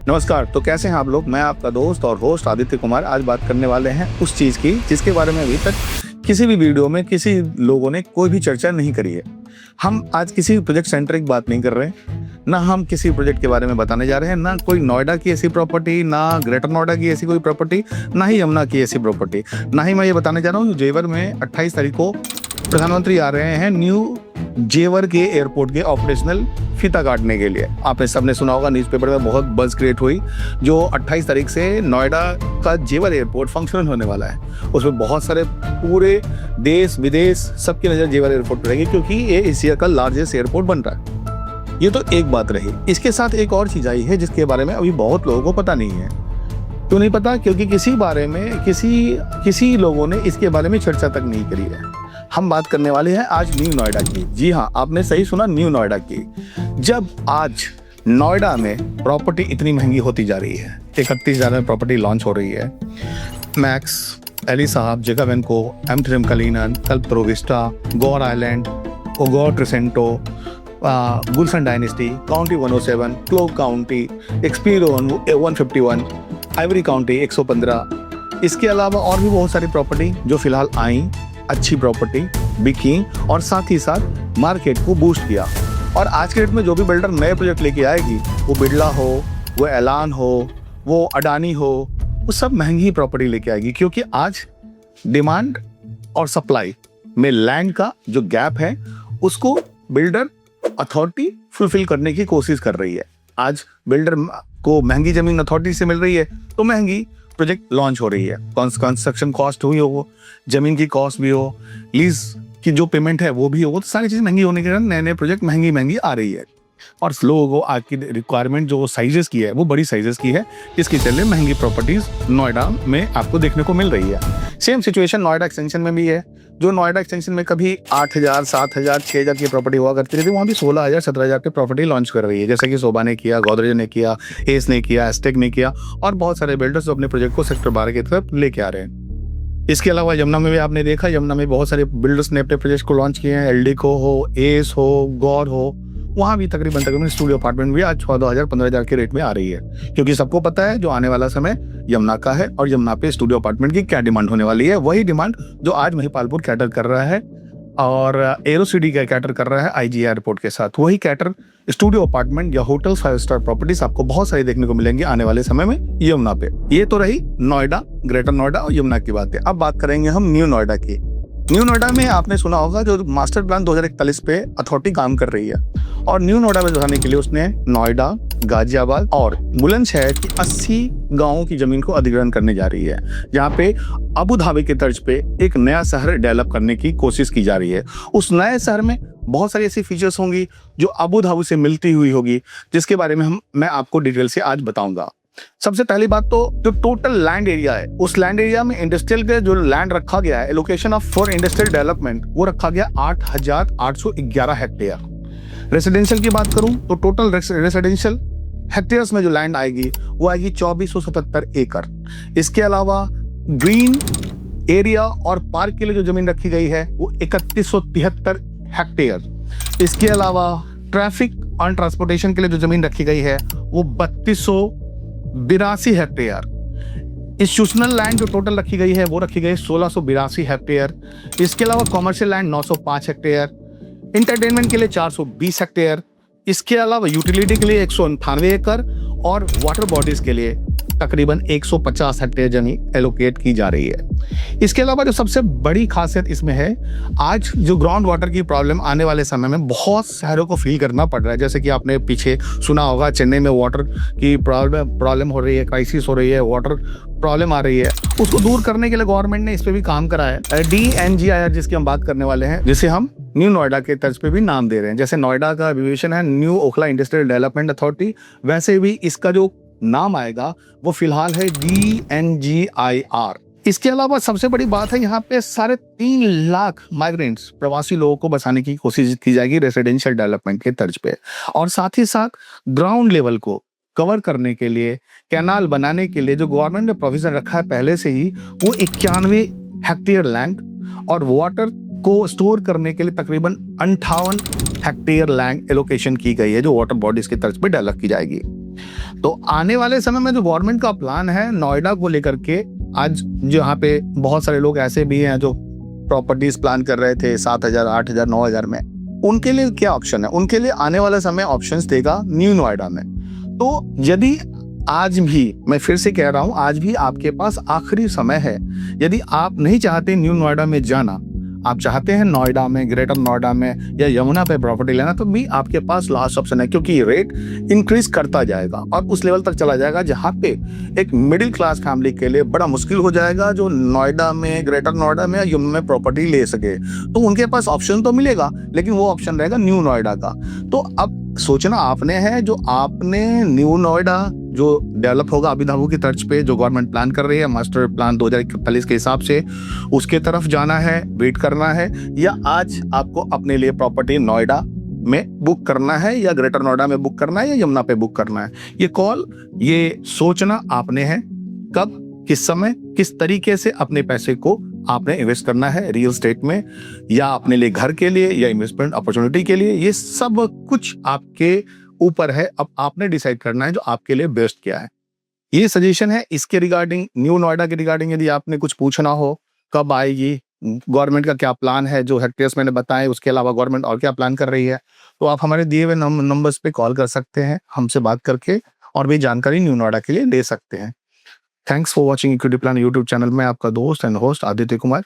नमस्कार। तो कैसे हैं आप लोग? मैं आपका दोस्त और होस्ट आदित्य कुमार। आज बात करने वाले हैं उस चीज़ की जिसके बारे में अभी तक किसी भी वीडियो में किसी लोगों ने कोई भी चर्चा नहीं करी है। हम आज किसी प्रोजेक्ट सेंट्रिक बात नहीं कर रहे हैं, ना हम किसी प्रोजेक्ट के बारे में बताने जा रहे हैं, ना कोई नोएडा की ऐसी प्रॉपर्टी, ना ग्रेटर नोएडा की ऐसी कोई प्रॉपर्टी, ना ही यमुना की ऐसी प्रॉपर्टी, ना ही मैं ये बताने जा रहा हूँ जेवर में 28 तारीख को प्रधानमंत्री आ रहे हैं न्यू जेवर के एयरपोर्ट के ऑपरेशनल फीता काटने के लिए। आपने सबने सुना होगा, न्यूज़पेपर में बहुत बज़ क्रिएट हुई। जो 28 तारीख से नोएडा का जेवर एयरपोर्ट फंक्शनल होने वाला है। उसमें बहुत सारे पूरे देश विदेश सबकी नज़र जेवर एयरपोर्ट पर रहेगी, क्योंकि ये एशिया का लार्जेस्ट एयरपोर्ट बन रहा है। ये तो एक बात रही। इसके साथ एक और चीज़ आई है जिसके बारे में अभी बहुत लोगों को पता नहीं है। क्यों नहीं पता? क्योंकि किसी लोगों ने इसके बारे में चर्चा तक नहीं करी है। हम बात करने वाले हैं आज न्यू नोएडा की। जी हाँ, आपने सही सुना, न्यू नोएडा की। जब आज नोएडा में प्रॉपर्टी इतनी महंगी होती जा रही है, 31,000 में प्रॉपर्टी लॉन्च हो रही है। मैक्स, एली साहब, जगावेंको, एम3 Cullinan, Kalpataru Vista, Gaur Island, ओगोर ट्रिसेंटो, Gulshan Dynasty, County 107, Clove County, एक्सपीरो 151, आइवरी काउंटी 115। इसके अलावा और भी बहुत सारी प्रॉपर्टी जो फिलहाल आई, अच्छी प्रॉपर्टी बिकी और साथ ही साथ मार्केट को बूस्ट किया। और आज के डेट में जो भी बिल्डर नए प्रोजेक्ट लेके आएगी, वो बिरला हो, वो एलान हो, वो अडानी हो, वो सब महंगी प्रॉपर्टी लेके आएगी। क्योंकि आज डिमांड और सप्लाई में लैंड का जो गैप है, उसको बिल्डर अथॉरिटी फुलफिल करने की कोशिश कर रही है। आज बिल्डर को महंगी जमीन अथॉरिटी से मिल रही है, तो महंगी प्रोजेक्ट लॉन्च हो रही है। कंस्ट्रक्शन कॉस्ट हुई हो, जमीन की कॉस्ट भी हो, लीज की जो पेमेंट है वो भी हो, तो सारी चीज़ महंगी होने के कारण नए नए प्रोजेक्ट महंगी आ रही है। और लोगों को आज की रिक्वायरमेंट जो साइजेस की है वो बड़ी साइजेस की है, जिसके चलते महंगी प्रॉपर्टीज नोएडा में आपको देखने को मिल रही है। सेम सिचुएशन नोएडा एक्सटेंशन में भी है। जो नोएडा एक्सटेंशन में कभी 8,000, 7,000, 6,000 की प्रॉपर्टी हुआ करती थी, वहाँ भी 16,000, 17,000 की प्रॉपर्टी लॉन्च कर रही है। जैसे कि शोभा ने किया, गोदरेज ने किया, एस ने किया, एस्टेक ने किया, और बहुत सारे बिल्डर्स जो अपने प्रोजेक्ट को सेक्टर 12 की तरफ लेके आ रहे हैं। इसके अलावा यमुना में भी आपने देखा, यमुना में बहुत सारे बिल्डर्स ने अपने प्रोजेक्ट को लॉन्च किए हैं। एल्डिको हो, एस हो, गौर हो, वहाँ भी तकरीबन स्टूडियो अपार्टमेंट भी आज 14,000, 15,000 के रेट में आ रही है। क्योंकि सबको पता है जो आने वाला समय यमुना का है और यमुना पे स्टूडियो अपार्टमेंट की क्या डिमांड होने वाली है। वही डिमांड जो आज महिपालपुर कैटर कर रहा है और एरो सिटी का कैटर कर रहा है आईजीआई एयरपोर्ट के साथ। वही कैटर स्टूडियो अपार्टमेंट या होटल 5 स्टार प्रॉपर्टीज आपको बहुत सारी देखने को मिलेंगी आने वाले समय में यमुना पे। ये तो रही नोएडा, ग्रेटर नोएडा और यमुना की बातें। अब बात करेंगे हम न्यू नोएडा की। न्यू नोएडा में आपने सुना होगा जो मास्टर प्लान 2041 पे अथॉरिटी काम कर रही है, और न्यू नोएडा में जाने के लिए उसने नोएडा, गाजियाबाद और बुलंदशहर की 80 गांवों की जमीन को अधिग्रहण करने जा रही है, जहां पे अबू धाबी के तर्ज पे एक नया शहर डेवलप करने की कोशिश की जा रही है। उस नए शहर में बहुत सारी ऐसी फीचर्स होंगी जो अबू धाबी से मिलती हुई होगी, जिसके बारे में मैं आपको डिटेल से आज बताऊंगा। सबसे पहली बात तो जो टोटल लैंड एरिया है, उस लैंड एरिया में इंडस्ट्रियल के जो लैंड रखा गया है, allocation of for industrial development, वो रखा गया 8,811 हेक्टेयर। रेसिडेंशियल की बात करूं तो टोटल रेसिडेंशियल हेक्टेयर्स में जो लैंड आएगी वो आएगी 2477 एकड़। इसके अलावा ग्रीन एरिया और पार्क के लिए जो जमीन रखी गई है वो 3173 हेक्टेयर। इसके अलावा ट्रैफिक और ट्रांसपोर्टेशन के लिए जो जमीन रखी गई है वो 3282 हेक्टेयर। इंस्टीट्यूशनल लैंड जो टोटल रखी गई है वो रखी गई 1682 हेक्टेयर। इसके अलावा कॉमर्शियल लैंड 905 हेक्टेयर, इंटरटेनमेंट के लिए 420 हेक्टेयर। इसके अलावा यूटिलिटी के लिए 198 एकड़ और वाटर बॉडीज के लिए तकरीबन 150 हेक्टेयर जमीन एलोकेट की जा रही है। इसके अलावा जो सबसे बड़ी खासियत इसमें है, आज जो ग्राउंड वाटर की प्रॉब्लम आने वाले समय में बहुत शहरों को फील करना पड़ रहा है। जैसे कि आपने पीछे सुना होगा, चेन्नई में वाटर की प्रॉब्लम हो रही है, क्राइसिस हो रही है, वाटर प्रॉब्लम आ रही है। उसको दूर करने के लिए गवर्नमेंट ने इस पे भी काम करा है। DNGIR जिसकी हम बात करने वाले हैं, जिसे हम न्यू नोएडा के तर्ज पे भी नाम दे रहे हैं। जैसे नोएडा का एब्रिविएशन है new Okhla industrial development authority, वैसे भी इसका जो नाम आएगा वो फिलहाल है DNGIR। इसके अलावा सबसे बड़ी बात है, यहाँ पे 3.5 लाख माइग्रेंट्स, प्रवासी लोगों को बसाने की कोशिश की जाएगी रेसिडेंशियल डेवलपमेंट के तर्ज पे। और साथ ही साथ ग्राउंड लेवल को कवर करने के लिए, कैनाल बनाने के लिए जो गवर्नमेंट ने प्रोविजन रखा है पहले से ही, वो 91 हेक्टेयर लैंड, और वाटर को स्टोर करने के लिए तकरीबन 58 हेक्टेयर लैंड एलोकेशन की गई है, जो वाटर बॉडीज के तर्ज पे डेवलप की जाएगी। तो आने वाले समय में जो गवर्नमेंट का प्लान है नोएडा को लेकर के, आज जहाँ पे बहुत सारे लोग ऐसे भी हैं जो प्रॉपर्टीज प्लान कर रहे थे 7,000, 8,000, 9,000 में, उनके लिए क्या ऑप्शन है? उनके लिए आने वाला समय ऑप्शंस देगा न्यू नोएडा में। तो यदि आज भी, मैं फिर से कह रहा हूं, आज भी आपके पास आखिरी समय है। यदि आप नहीं चाहते न्यू नोएडा में जाना, आप चाहते हैं नोएडा में, ग्रेटर नोएडा में या यमुना पे प्रॉपर्टी लेना, तो भी आपके पास लास्ट ऑप्शन है, क्योंकि रेट इंक्रीज करता जाएगा और उस लेवल तक चला जाएगा जहां पे एक मिडिल क्लास फैमिली के लिए बड़ा मुश्किल हो जाएगा जो नोएडा में, ग्रेटर नोएडा में या यमुना में प्रॉपर्टी ले सके। तो उनके पास ऑप्शन तो मिलेगा, लेकिन वो ऑप्शन रहेगा न्यू नोएडा का। तो अब सोचना आपने है, जो आपने न्यू नोएडा जो डेवलप होगा अभी धाबू की तर्ज पे, जो गवर्नमेंट प्लान कर रही है मास्टर प्लान 2041 के हिसाब से, उसके तरफ जाना है, वेट करना है, या आज आपको अपने लिए प्रॉपर्टी नोएडा में बुक करना है या ग्रेटर नोएडा में बुक करना है या यमुना पे बुक करना है, ये कॉल, ये सोचना आपने है। कब, किस समय, किस तरीके से अपने पैसे को आपने इन्वेस्ट करना है, रियल स्टेट में या अपने लिए घर के लिए या इन्वेस्टमेंट अपॉर्चुनिटी के लिए, ये सब कुछ आपके ऊपर है। अब आपने डिसाइड करना है जो आपके लिए बेस्ट क्या है। ये सजेशन है। इसके रिगार्डिंग, न्यू नोएडा के रिगार्डिंग यदि आपने कुछ पूछना हो, कब आएगी, गवर्नमेंट का क्या प्लान है, जो हेक्टेयर्स मैंने बताए, उसके अलावा गवर्नमेंट और क्या प्लान कर रही है, तो आप हमारे दिए हुए नंबर्स पे कॉल कर सकते हैं, हमसे बात करके और भी जानकारी न्यू नोएडा के लिए ले सकते हैं। Thanks for watching equity plan YouTube channel में आपका दोस्त एंड होस्ट आदित्य कुमार।